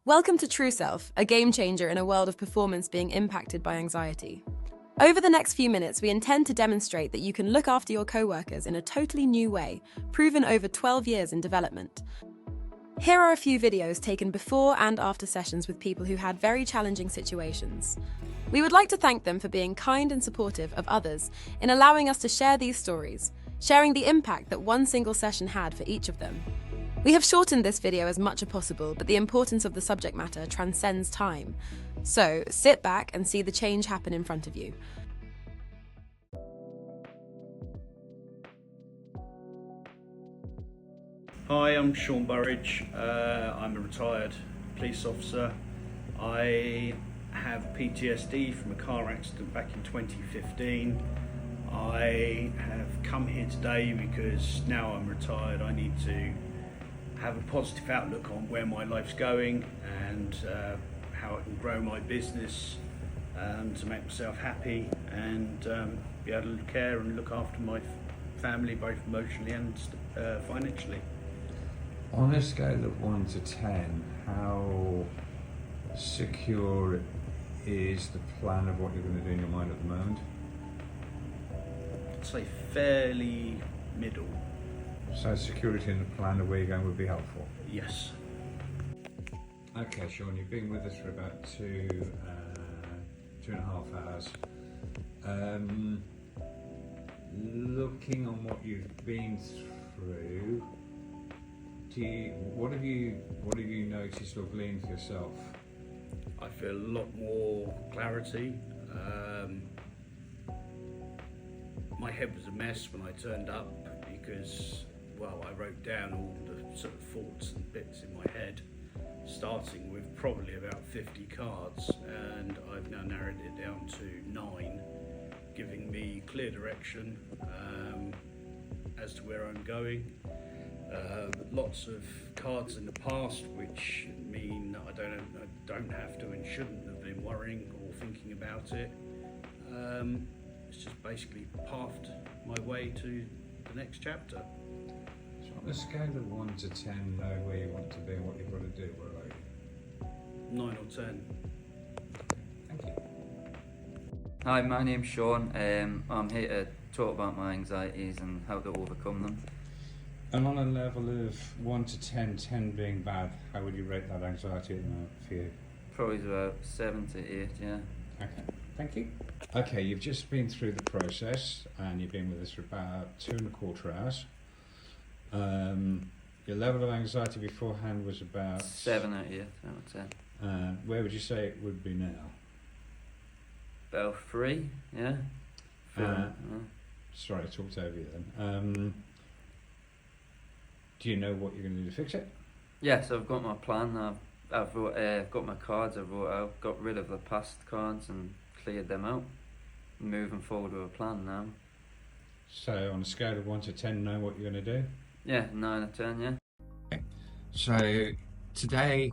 Welcome to TrewSelf, a game changer in a world of performance being impacted by anxiety. Over the next few minutes, we intend to demonstrate that you can look after your coworkers in a totally new way, proven over 12 years in development. Here are a few videos taken before and after sessions with people who had very challenging situations. We would like to thank them for being kind and supportive of others in allowing us to share these stories, sharing the impact that one single session had for each of them. We have shortened this video as much as possible, but the importance of the subject matter transcends time. So sit back and see the change happen in front of you. Hi, I'm Sean Burridge. I'm a retired police officer. I have PTSD from a car accident back in 2015. I have come here today because now I'm retired, I need to have a positive outlook on where my life's going and how I can grow my business to make myself happy and be able to care and look after my family both emotionally and financially. On a scale of 1 to 10, how secure is the plan of what you're going to do in your mind at the moment? I'd say fairly middle. So security in the plan of where you're going would be helpful? Yes. Okay, Sean, you've been with us for about two and a half hours. Looking on what you've been through, what have you noticed or gleaned for yourself? I feel a lot more clarity. My head was a mess when I turned up because, well, I wrote down all the sort of thoughts and bits in my head, starting with probably about 50 cards, and I've now narrowed it down to 9, giving me clear direction as to where I'm going. Lots of cards in the past which mean that I don't have to and shouldn't have been worrying or thinking about it. It's just basically pathed my way to the next chapter. So on a scale of 1 to 10, know where you want to be and what you've got to do, where are you? 9 or 10. Thank you. Hi, my name's Sean. I'm here to talk about my anxieties and how to overcome them. And on a level of 1 to 10, 10 being bad, how would you rate that anxiety at the moment for you? Probably about 7 to 8, yeah. Okay, thank you. Okay, you've just been through the process and you've been with us for about 2.25 hours. Your level of anxiety beforehand was about 7 out of 8, I would say. Where would you say it would be now? About 3, yeah. Sorry, I talked over you then. Do you know what you're going to do to fix it? Yes, I've got my plan. I've got my cards I wrote out, got rid of the past cards and cleared them out. Moving forward with a plan now. So on a scale of 1 to 10, know what you're going to do? Yeah, 9 or 10, yeah. Okay. So today,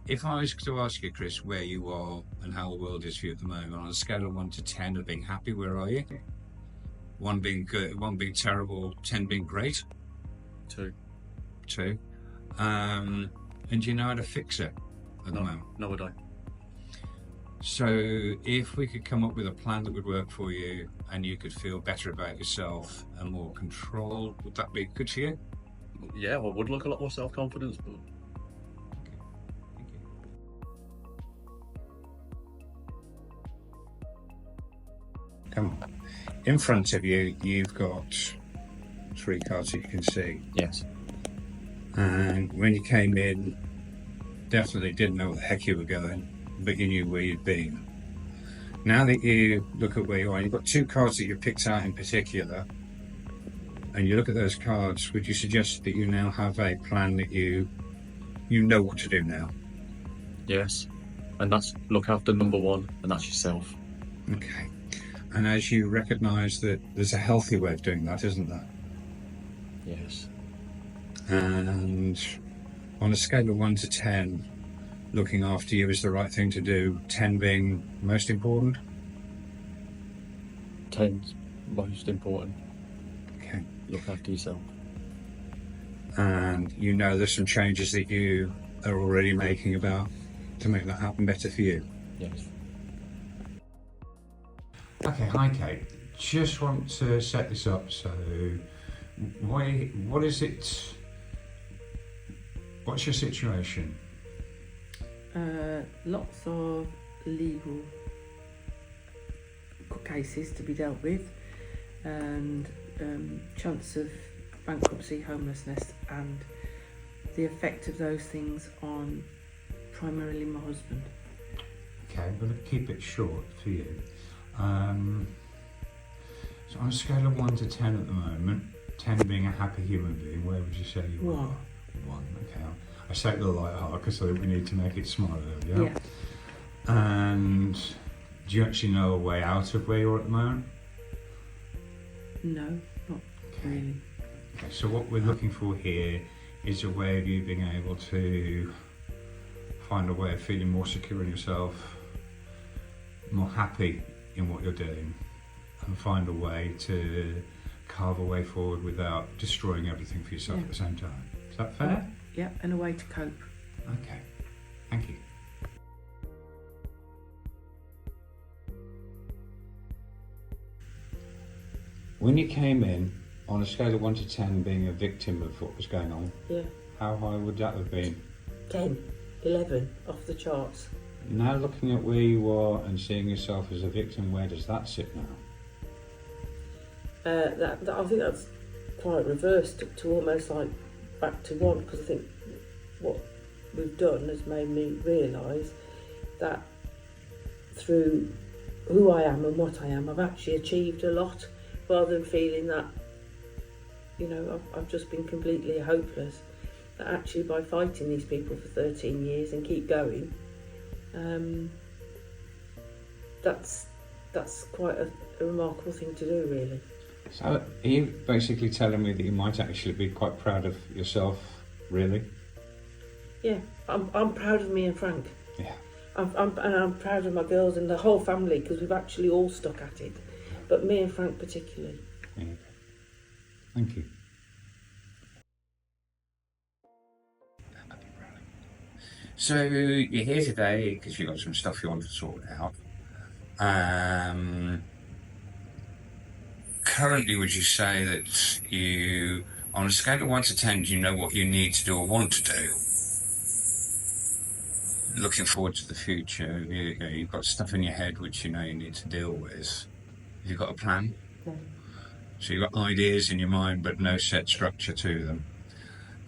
if I was to ask you, Chris, where you are and how the world is for you at the moment, on a scale of 1 to 10 of being happy, where are you? 1 being good, 1 being terrible, 10 being great? 2. 2. And do you know how to fix it at the moment? No, I don't. So if we could come up with a plan that would work for you and you could feel better about yourself and more control, would that be good for you? Yeah, I would look a lot more self-confidence, but... Okay, thank you. Come on. In front of you, you've got 3 cards that you can see. Yes. And when you came in, definitely didn't know where the heck you were going, but you knew where you'd been. Now that you look at where you are, you've got 2 cards that you picked out in particular, and you look at those cards, would you suggest that you now have a plan that you know what to do now? Yes. And that's look after number 1, and that's yourself. Okay. And as you recognise that there's a healthy way of doing that, isn't there? Yes. And on a scale of 1 to 10, looking after you is the right thing to do, 10 being most important? 10's most important. Okay. Look after yourself. And you know there's some changes that you are already making about to make that happen better for you. Yes. Okay, hi Kate. Just want to set this up. So, what is it? What's your situation? Lots of legal cases to be dealt with, and chance of bankruptcy, homelessness, and the effect of those things on primarily my husband. Okay, I'm going to keep it short for you. So on a scale of 1 to 10 at the moment, 10 being a happy human being, where would you say you are? 1. 1, okay. I say it with a light heart because I think we need to make it smaller, yeah? Yeah. And do you actually know a way out of where you're at the moment? No, not really. Okay, so what we're looking for here is a way of you being able to find a way of feeling more secure in yourself, more happy in what you're doing, and find a way to carve a way forward without destroying everything for yourself at the same time. Is that fair? Yeah, and a way to cope. Okay, thank you. When you came in, on a scale of 1 to 10 being a victim of what was going on, Yeah. how high would that have been? 10, 11, off the charts. Now looking at where you are and seeing yourself as a victim, where does that sit now? That I think that's quite reversed to almost like back to 1, because I think what we've done has made me realise that through who I am and what I am, I've actually achieved a lot, rather than feeling that, you know, I've just been completely hopeless. That actually by fighting these people for 13 years and keep going, that's quite a remarkable thing to do, really. So are you basically telling me that you might actually be quite proud of yourself, really? Yeah, I'm proud of me and Frank. Yeah. I'm proud of my girls and the whole family, because we've actually all stuck at it, but me and Frank particularly. Yeah. Thank you. So you're here today because you've got some stuff you want to sort out. Currently, would you say that you, on a scale of 1 to 10, do you know what you need to do or want to do? Looking forward to the future, you've got stuff in your head which you know you need to deal with. Have you got a plan? No. So you've got ideas in your mind but no set structure to them.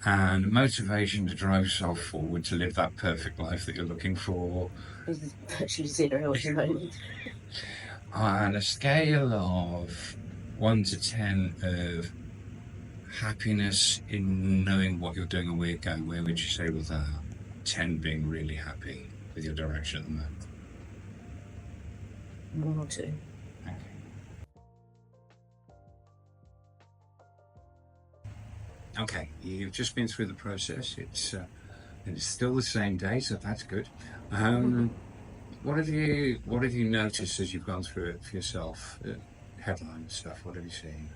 And motivation to drive yourself forward to live that perfect life that you're looking for. It's actually 0 at the moment. On a scale of 1 to 10 of happiness in knowing what you're doing and where you're going, where would you say with that? 10 being really happy with your direction at the moment. 1 or 2. Okay. Okay, you've just been through the process. It's still the same day, so that's good. What have you noticed as you've gone through it for yourself? Headline stuff. What have you seen?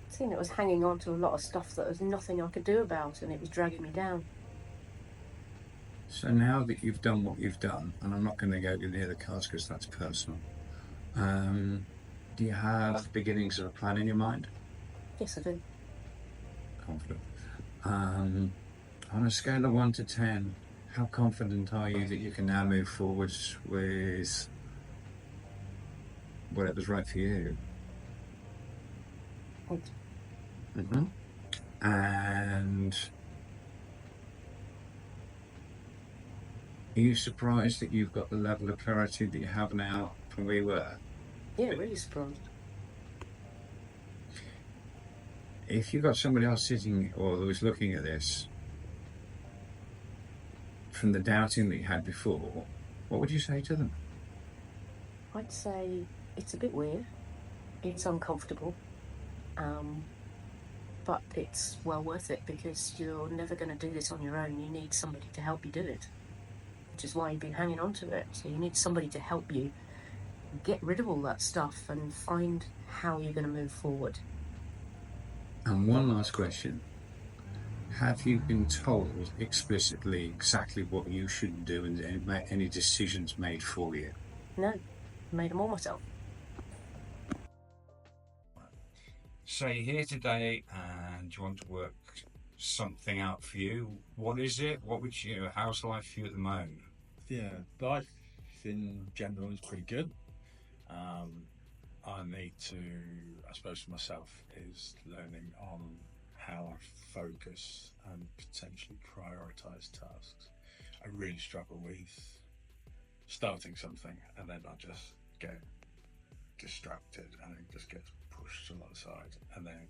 I think it was hanging on to a lot of stuff that there's nothing I could do about, and it was dragging me down. So now that you've done what you've done, and I'm not going to go near the cards because that's personal. Do you have beginnings of a plan in your mind? Yes, I do. Confident. On a scale of 1 to 10, how confident are you that you can now move forwards with whatever's right for you? 8. Mm-hmm. And are you surprised that you've got the level of clarity that you have now from where you were? Yeah, really surprised. If you've got somebody else sitting or who was looking at this from the doubting that you had before, what would you say to them? I'd say it's a bit weird, it's uncomfortable, but it's well worth it, because you're never going to do this on your own. You need somebody to help you do it, which is why you've been hanging on to it. So you need somebody to help you get rid of all that stuff and find how you're going to move forward. And one last question. Have you been told explicitly exactly what you should do and any decisions made for you? No, I made them all myself. So you're here today and you want to work something out for you. What is it? How's life for you at the moment? Yeah, life in general is pretty good. I need to, I suppose for myself, is learning on how I focus and potentially prioritise tasks. I really struggle with starting something and then I just get distracted and it just gets pushed to one side, and then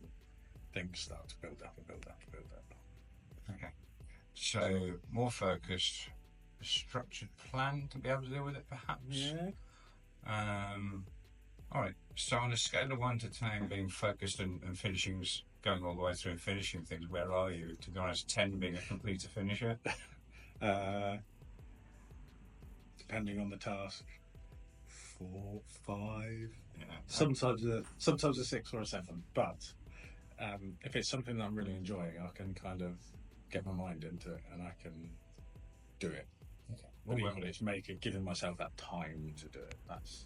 things start to build up and build up and build up. Okay. So more focused, a structured plan to be able to deal with it, perhaps. Yeah. All right. So on a scale of 1 to 10, being focused and finishing's going all the way through and finishing things, where are you? To be honest, 10 being a completer finisher. Depending on the task, 4, 5. Yeah. Sometimes a 6 or a 7. But if it's something that I'm really enjoying, I can kind of get my mind into it and I can do it. Okay. But equally, it's giving myself that time to do it. That's.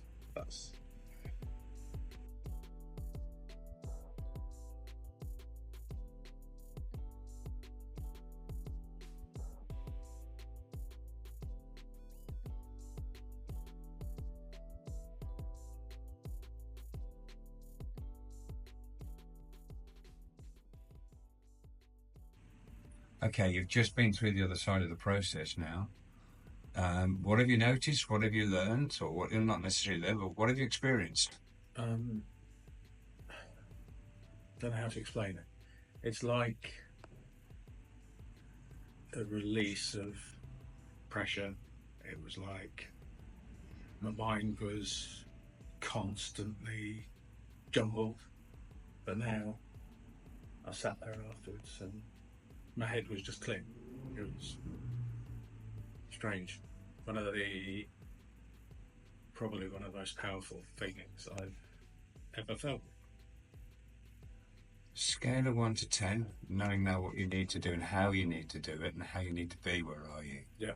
Okay, you've just been through the other side of the process now. What have you noticed? What have you learned? Or what, not necessarily learned, but what have you experienced? Don't know how to explain it. It's like a release of pressure. It was like my mind was constantly jumbled, but now I sat there afterwards and my head was just clear. It was strange. Probably one of the most powerful feelings I've ever felt. Scale of 1 to 10, knowing now what you need to do and how you need to do it and how you need to be, where are you? Yeah.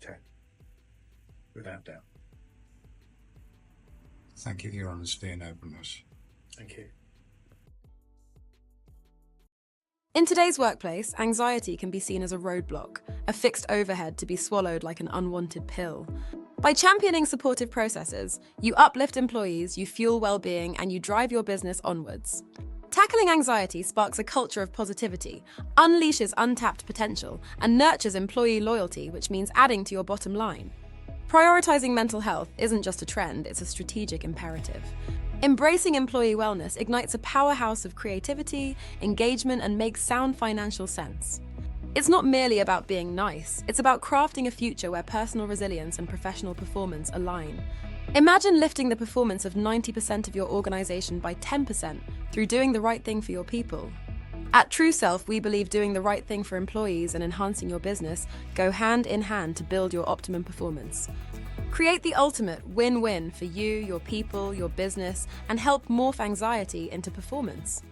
10. Without doubt. Thank you for your honesty and openness. Thank you. In today's workplace, anxiety can be seen as a roadblock, a fixed overhead to be swallowed like an unwanted pill. By championing supportive processes, you uplift employees, you fuel well-being, and you drive your business onwards. Tackling anxiety sparks a culture of positivity, unleashes untapped potential, and nurtures employee loyalty, which means adding to your bottom line. Prioritizing mental health isn't just a trend, it's a strategic imperative. Embracing employee wellness ignites a powerhouse of creativity, engagement, and makes sound financial sense. It's not merely about being nice, it's about crafting a future where personal resilience and professional performance align. Imagine lifting the performance of 90% of your organization by 10% through doing the right thing for your people. At TrewSelf, we believe doing the right thing for employees and enhancing your business go hand in hand to build your optimum performance. Create the ultimate win-win for you, your people, your business, and help morph anxiety into performance.